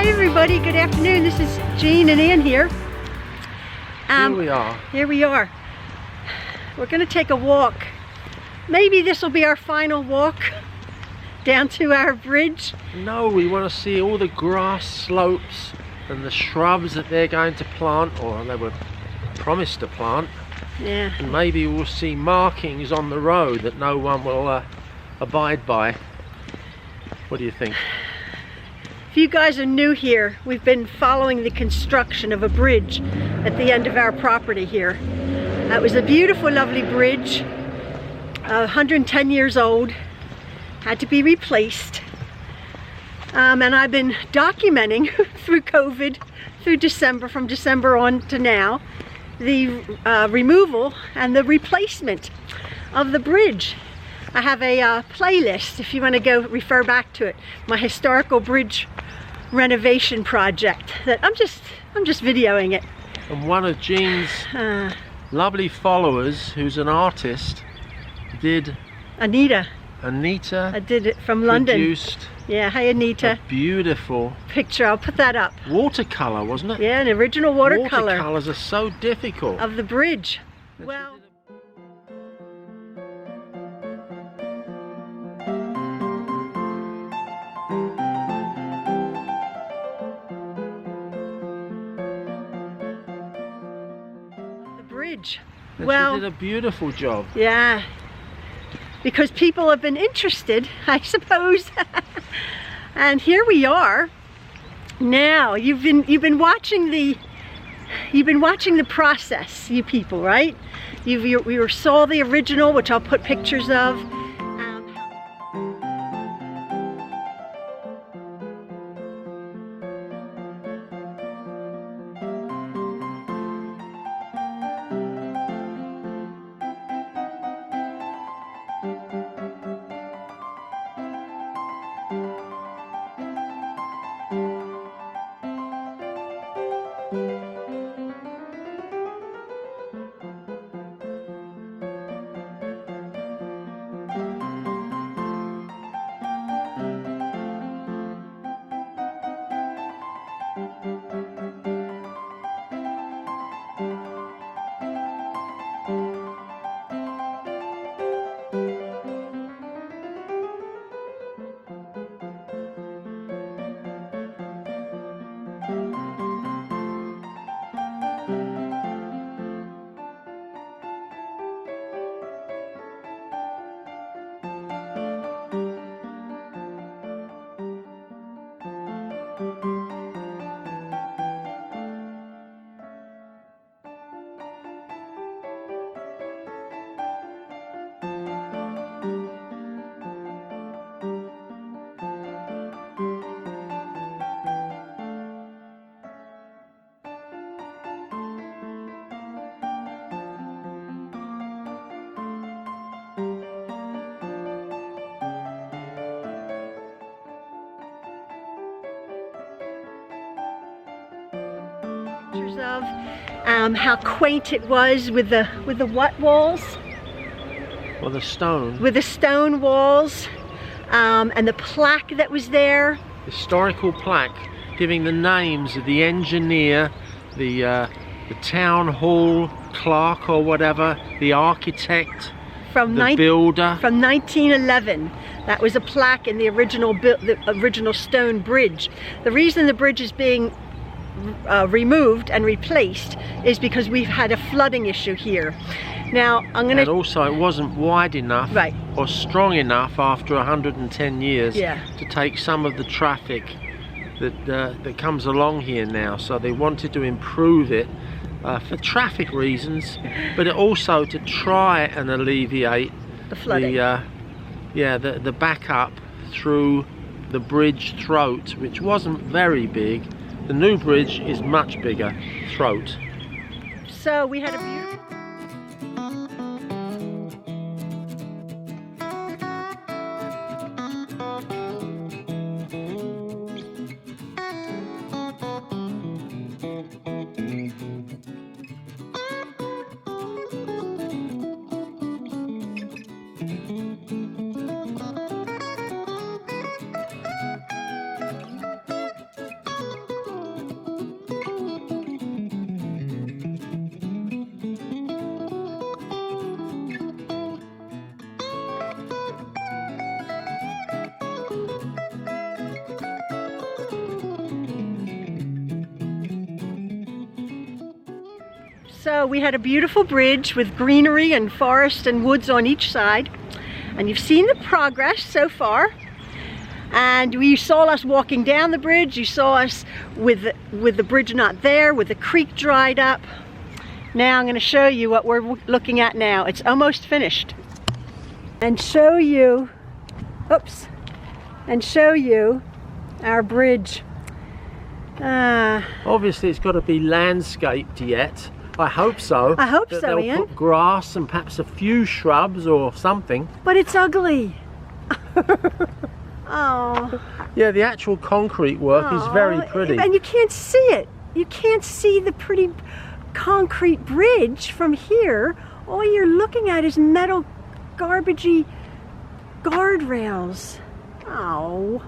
everybody, good afternoon. This is Jean and Ann here. Here we are. We're going to take a walk. Maybe this will be our final walk down to our bridge. No, we want to see all the grass slopes and the shrubs that they're going to plant, or they were promised to plant. Yeah. And maybe we'll see markings on the road that no one will abide by. What do you think? If you guys are new here, we've been following the construction of a bridge at the end of our property here. It was a beautiful, lovely bridge, 110 years old, had to be replaced. And I've been documenting through COVID, through December, from December on to now, the removal and the replacement of the bridge. I have a playlist if you want to go refer back to it. My historical bridge renovation project that I'm just videoing it. And one of Jean's lovely followers, who's an artist, did Anita. I did it from London. Produced yeah, hi Anita. A beautiful picture. I'll put that up. Watercolor, wasn't it? Yeah, an original watercolor. Watercolors are so difficult. Of the bridge. Well. Bridge. And well, she did a beautiful job. Yeah, because people have been interested, I suppose. And here we are. Now you've been watching the process, you people, right? We saw the original, which I'll put pictures of. Of how quaint it was with the what walls? Well, the stone. With the stone walls, and the plaque that was there. Historical plaque giving the names of the engineer, the town hall clerk or whatever, the architect, the builder. From 1911. That was a plaque in the original stone bridge. The reason the bridge is being removed and replaced is because we've had a flooding issue here. Now and also it wasn't wide enough, right, or strong enough after 110 years, yeah, to take some of the traffic that comes along here now. So they wanted to improve it for traffic reasons, but also to try and alleviate the flooding. The backup through the bridge throat, which wasn't very big. The new bridge is much bigger throat. So we had a beautiful So we had a beautiful bridge with greenery and forest and woods on each side. And you've seen the progress so far. And you saw us walking down the bridge. You saw us with the bridge not there, with the creek dried up. Now I'm going to show you what we're looking at now. It's almost finished. And show you, oops, and show you our bridge. Obviously it's got to be landscaped yet. I hope so. I hope that so, they'll Ian. put grass and perhaps a few shrubs or something. But it's ugly. Oh. Yeah, the actual concrete work is very pretty. And you can't see it. You can't see the pretty concrete bridge from here. All you're looking at is metal garbagey guardrails. Oh.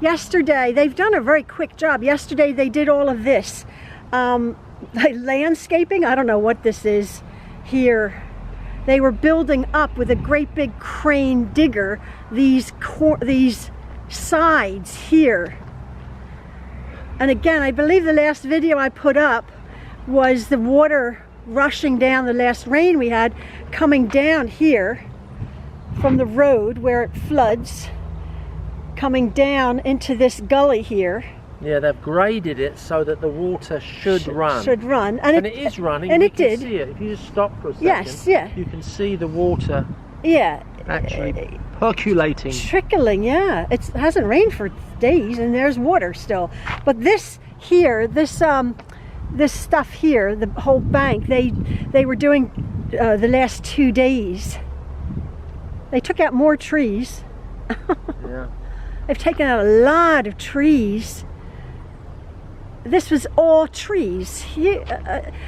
Yesterday, they've done a very quick job. Yesterday they did all of this. Landscaping, I don't know what this is here. They were building up with a great big crane digger these sides here. And again, I believe the last video I put up was the water rushing down, the last rain we had, coming down here from the road where it floods, coming down into this gully here. Yeah, they've graded it so that the water should run. Should run. And it is running. And it it did. See it. If you just stop for a second, yes, yeah. you can see the water actually percolating. Trickling, yeah. It hasn't rained for days and there's water still. But this here, this stuff here, the whole bank, they were doing the last 2 days. They took out more trees. Yeah. They've taken out a lot of trees. This was all trees here,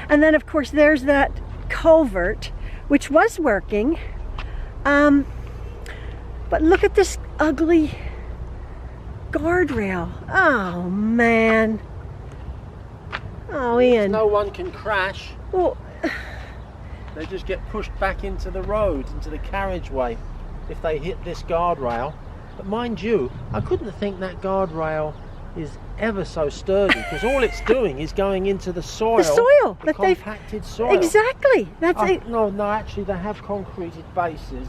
and then of course there's that culvert which was working, but look at this ugly guardrail. Oh man. Oh Ian. No one can crash. Well, they just get pushed back into the road, into the carriageway if they hit this guardrail. But mind you, I couldn't think that guardrail is ever so sturdy, because all it's doing is going into the soil. the soil the that they've compacted soil. Exactly. That's it. No, actually they have concreted bases,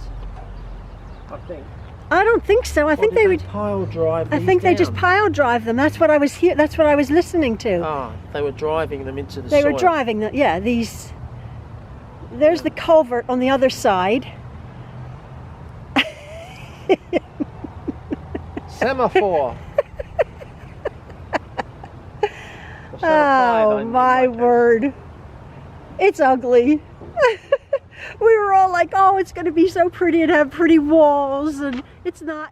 I think. I don't think so. I think they would pile drive them I think they down? just pile drive them. That's what I was here. That's what I was listening to. They were driving them into the They soil. were driving them. Yeah, these. There's the culvert on the other side. Semaphore. Oh my word. It's ugly. We were all like, oh, it's going to be so pretty and have pretty walls, and it's not.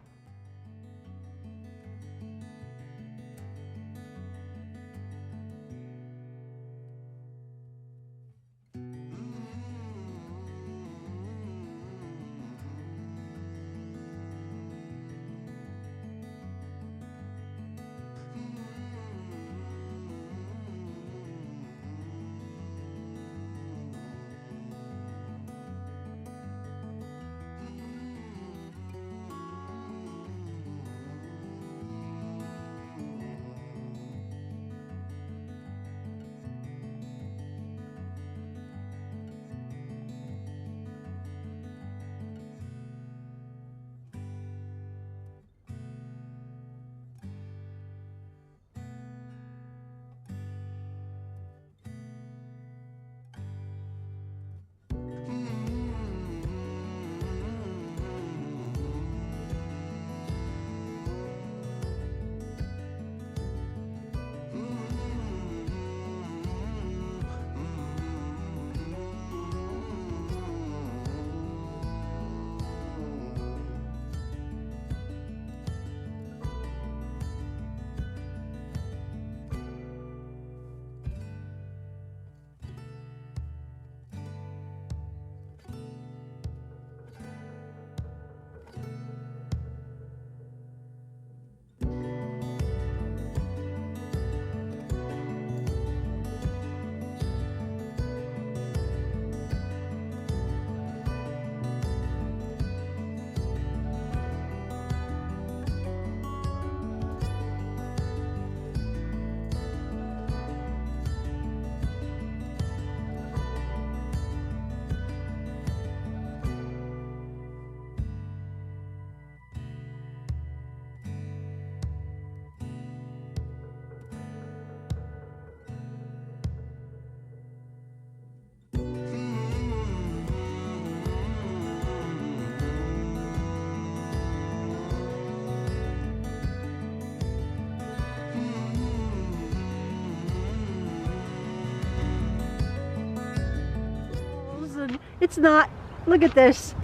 It's not. Look at this.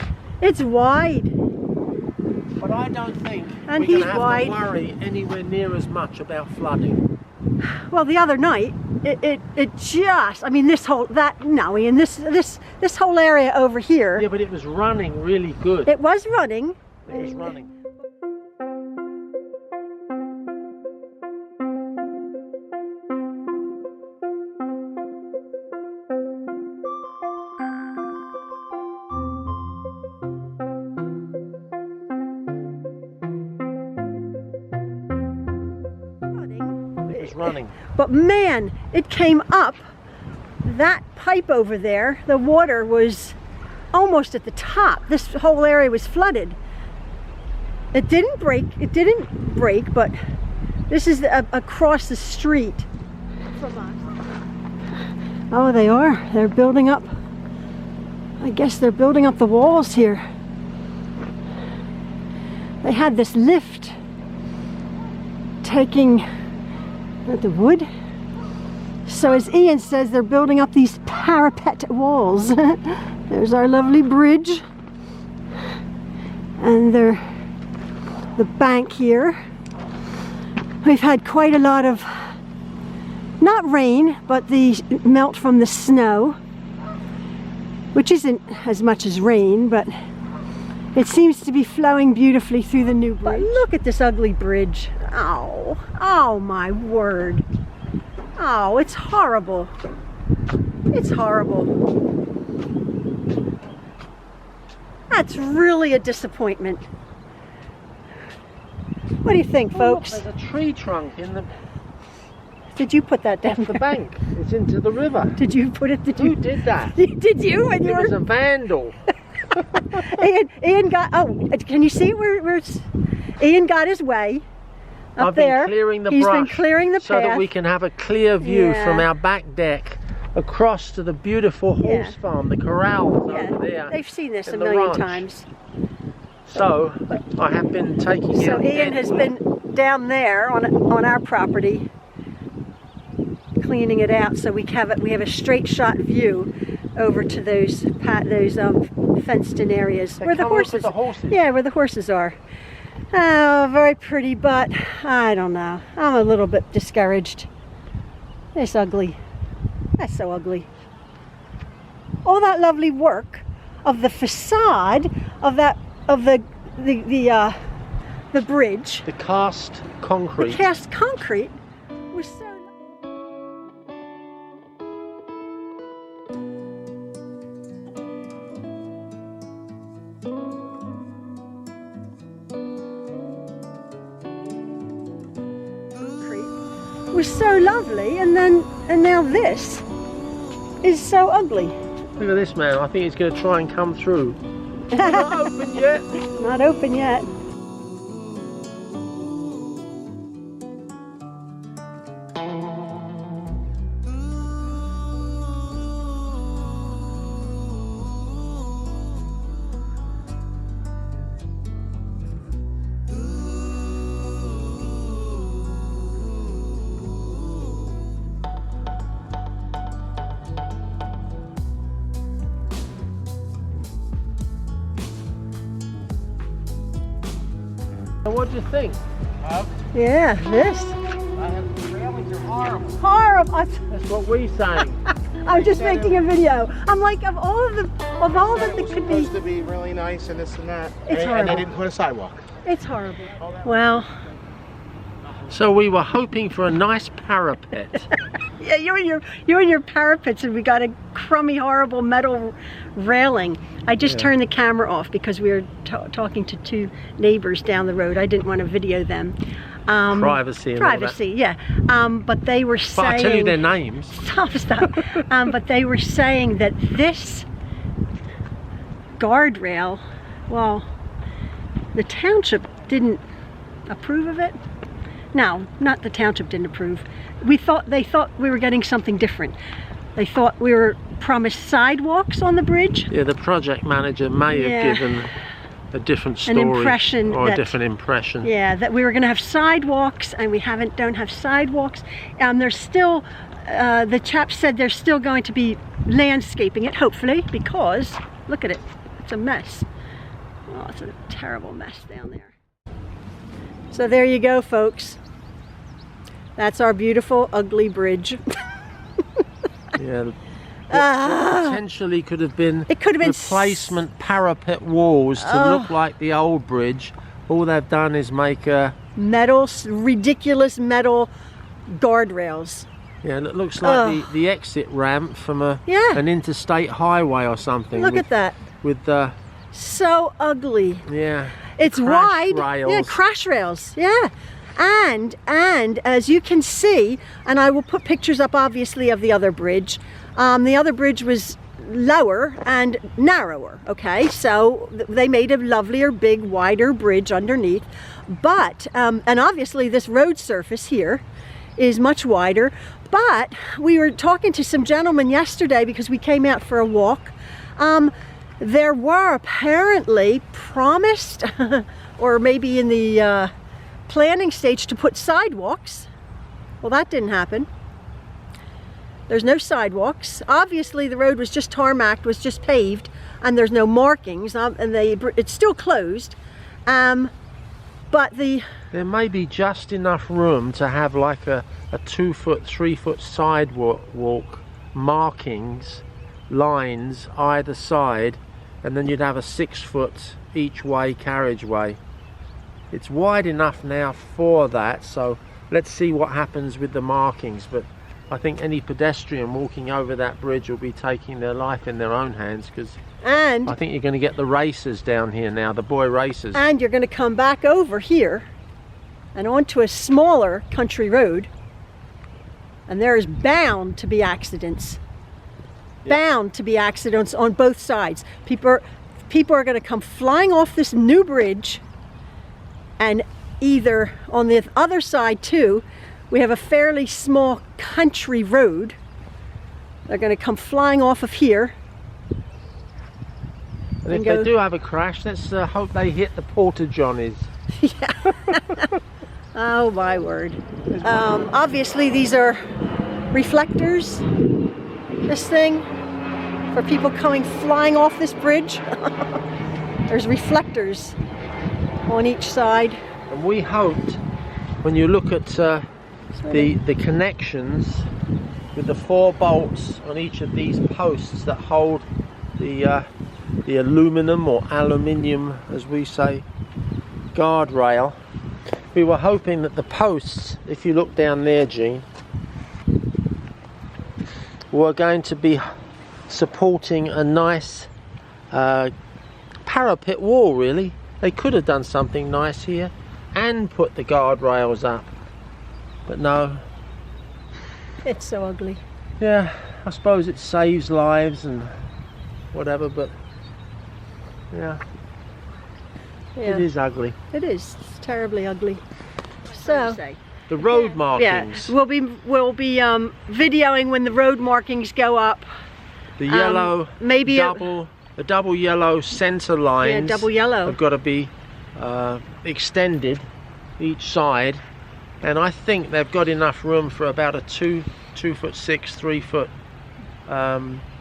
It's wide. But I don't think And we're he's going to have wide. to worry anywhere near as much about flooding. Well, the other night, it just, I mean, this whole, Ian, this whole area over here. Yeah, but it was running really good. It was running. It was running. Running. But man, it came up that pipe over there. The water was almost at the top. This whole area was flooded. It didn't break, but this is across the street from us. Oh, they are. They're building up. I guess they're building up the walls here. They had this lift taking the wood. So as Ian says, they're building up these parapet walls. There's our lovely bridge. And the bank here. We've had quite a lot of, not rain, but the melt from the snow, which isn't as much as rain, but it seems to be flowing beautifully through the new bridge. But look at this ugly bridge. Oh my word. Oh, it's horrible. It's horrible. That's really a disappointment. What do you think, folks? Look, there's a tree trunk in the... Did you put that down off the bank? It's into the river. Did you put it? Who did that? Did you? When you It was a vandal. Ian got, can you see where Ian got his way up there? I've been clearing the He's brush been clearing the so path. that we can have a clear view Yeah. from our back deck across to the beautiful horse farm, the corral over there. They've seen this a in the million ranch. times. So I have been taking So out Ian has been down there on our property cleaning it out, so we have a straight shot view over to those fenced in areas where the horses. Yeah, where the horses are. Oh, very pretty, but I don't know. I'm a little bit discouraged. It's ugly. That's so ugly. All that lovely work of the facade of the bridge. The cast concrete. The cast concrete was so. Was so lovely, and now this is so ugly. Look at this man. I think he's going to try and come through. Not open yet. Not open yet. What do you think? Yeah, this. The railings are horrible. Horrible. That's what we're saying. I'm just making a video. I'm like, of all that could be. Supposed to be really nice and this and that. It's and horrible. they didn't put a sidewalk. It's horrible. Well, So we were hoping for a nice parapet. yeah, you and your parapets, and we got a crummy, horrible metal railing. I just turned the camera off because we were talking to two neighbors down the road. I didn't want to video them. Privacy and all that. Privacy, yeah. But they were saying. But I'll tell you their names. Stop. But they were saying that this guardrail, well, the township didn't approve of it. No, not the township didn't approve. They thought we were getting something different. They thought we were promised sidewalks on the bridge. Yeah, the project manager may have given a different story. An impression or a different impression. Yeah, that we were going to have sidewalks, and we don't have sidewalks. There's still the chap said they're still going to be landscaping it, hopefully, because look at it, it's a mess. Oh, it's a terrible mess down there. So there you go, folks. That's our beautiful, ugly bridge. Yeah. Potentially could have been, it could have been replacement parapet walls to look like the old bridge. All they've done is make a ridiculous metal guardrails. Yeah, and it looks like the exit ramp from an interstate highway or something. Look at that. With so ugly. Yeah. It's wide. Rails. Yeah, crash rails. Yeah. And as you can see, and I will put pictures up obviously of the other bridge. The other bridge was lower and narrower, okay? So they made a lovelier, big, wider bridge underneath. But, and obviously this road surface here is much wider. But we were talking to some gentlemen yesterday because we came out for a walk. There were apparently promised, or maybe in the planning stage, to put sidewalks. Well, that didn't happen. There's no sidewalks. Obviously the road was just tarmacked, was just paved, and there's no markings, and it's still closed. But there may be just enough room to have like a 2 foot, 3 foot sidewalk, markings, lines either side, and then you'd have a 6 foot each way carriageway. It's wide enough now for that, so let's see what happens with the markings. But I think any pedestrian walking over that bridge will be taking their life in their own hands, because I think you're going to get the racers down here now, the boy racers. And you're going to come back over here and onto a smaller country road, and there is bound to be accidents. Yep. Bound to be accidents on both sides. People are going to come flying off this new bridge, and either on the other side too, we have a fairly small country road. They're going to come flying off of here. And if they do have a crash, let's hope they hit the porta-johnies. Yeah. Oh my word. Obviously these are reflectors, this thing, for people coming flying off this bridge. There's reflectors on each side. And we hoped, when you look at the connections with the 4 bolts on each of these posts that hold the aluminum, or aluminium as we say, guardrail, we were hoping that the posts, if you look down there, Jean, were going to be supporting a nice parapet wall. Really, they could have done something nice here and put the guardrails up, but no. It's so ugly. Yeah, I suppose it saves lives and whatever, but yeah. It is ugly. It is. It's terribly ugly. So the road markings. Yeah, we'll be videoing when the road markings go up. The yellow, maybe the double yellow center lines. Yeah, double yellow. Have got to be extended each side, and I think they've got enough room for about a 2 foot 6, 3 foot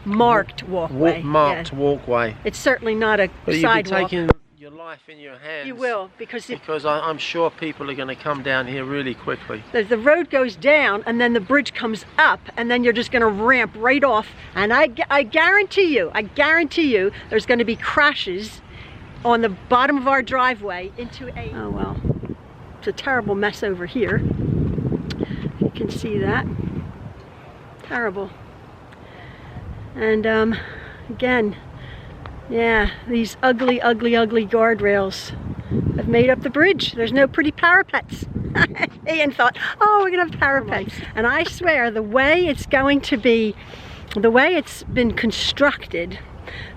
marked walkway. Walkway. It's certainly not a but sidewalk. You'll be taking your life in your hands. You will, because I'm sure people are going to come down here really quickly. The road goes down, and then the bridge comes up, and then you're just going to ramp right off. And I guarantee you, there's going to be crashes on the bottom of our driveway into a... Oh well, it's a terrible mess over here. You can see that. Terrible. And again, yeah, these ugly, ugly, ugly guardrails have made up the bridge. There's no pretty parapets. Ian thought, oh, we're gonna have parapets. And I swear, the way it's going to be, the way it's been constructed,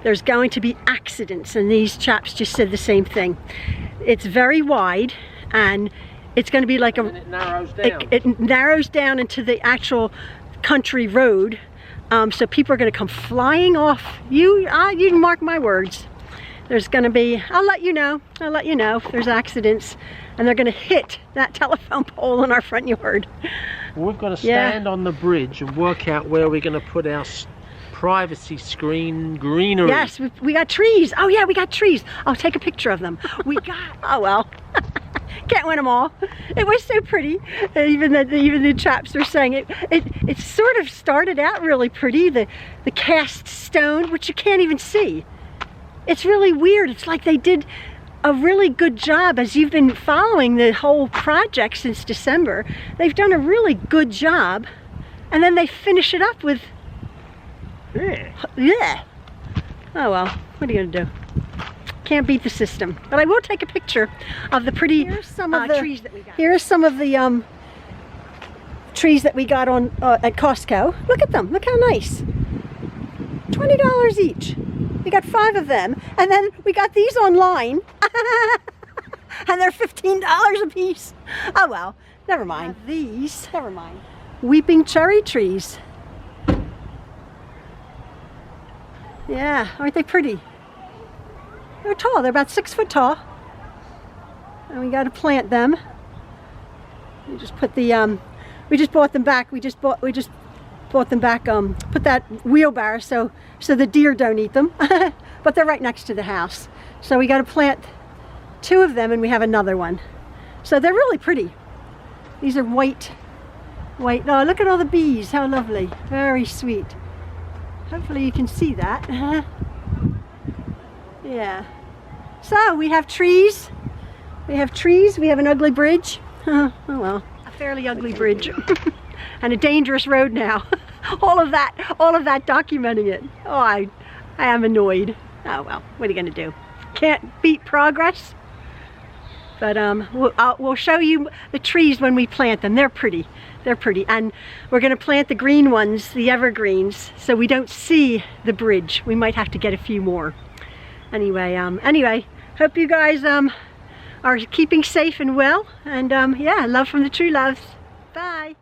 there's going to be accidents, and these chaps just said the same thing. It's very wide, and it's going to be like it narrows down. It narrows down into the actual country road. So people are going to come flying off. You can mark my words. There's going to be, I'll let you know if there's accidents, and they're going to hit that telephone pole in our front yard. Well, we've got to Yeah. stand on the bridge and work out where we're going to put our privacy screen greenery. Yes, we got trees. Oh yeah, we got trees. I'll take a picture of them. We got, oh well. Can't win them all. It was so pretty. Even the chaps were saying it sort of started out really pretty. The cast stone, which you can't even see. It's really weird. It's like they did a really good job. As you've been following the whole project since December, they've done a really good job, and then they finish it up with yeah. Oh well, what are you gonna do? Can't beat the system. But I will take a picture of the pretty trees that we got. Here are some of the trees that we got on at Costco. Look at them. Look how nice. $20 each. We got 5 of them, and then we got these online, and they're $15 a piece. Oh well, never mind. These, never mind. Weeping cherry trees. Yeah, aren't they pretty? They're tall. They're about 6 foot tall, and we got to plant them. We just put the we just bought them back. We just bought them back. Put that wheelbarrow so the deer don't eat them. But they're right next to the house, so we got to plant 2 of them, and we have another one. So they're really pretty. These are white. Oh, look at all the bees. How lovely. Very sweet. Hopefully you can see that. Yeah. So we have trees. We have an ugly bridge. Oh well, a fairly ugly bridge. And a dangerous road now. all of that documenting it. Oh, I am annoyed. Oh well, what are you gonna do? Can't beat progress. But we'll show you the trees when we plant them. They're pretty. They're pretty. And we're going to plant the green ones, the evergreens, so we don't see the bridge. We might have to get a few more. Anyway, hope you guys are keeping safe and well. And yeah, love from the Trueloves. Bye.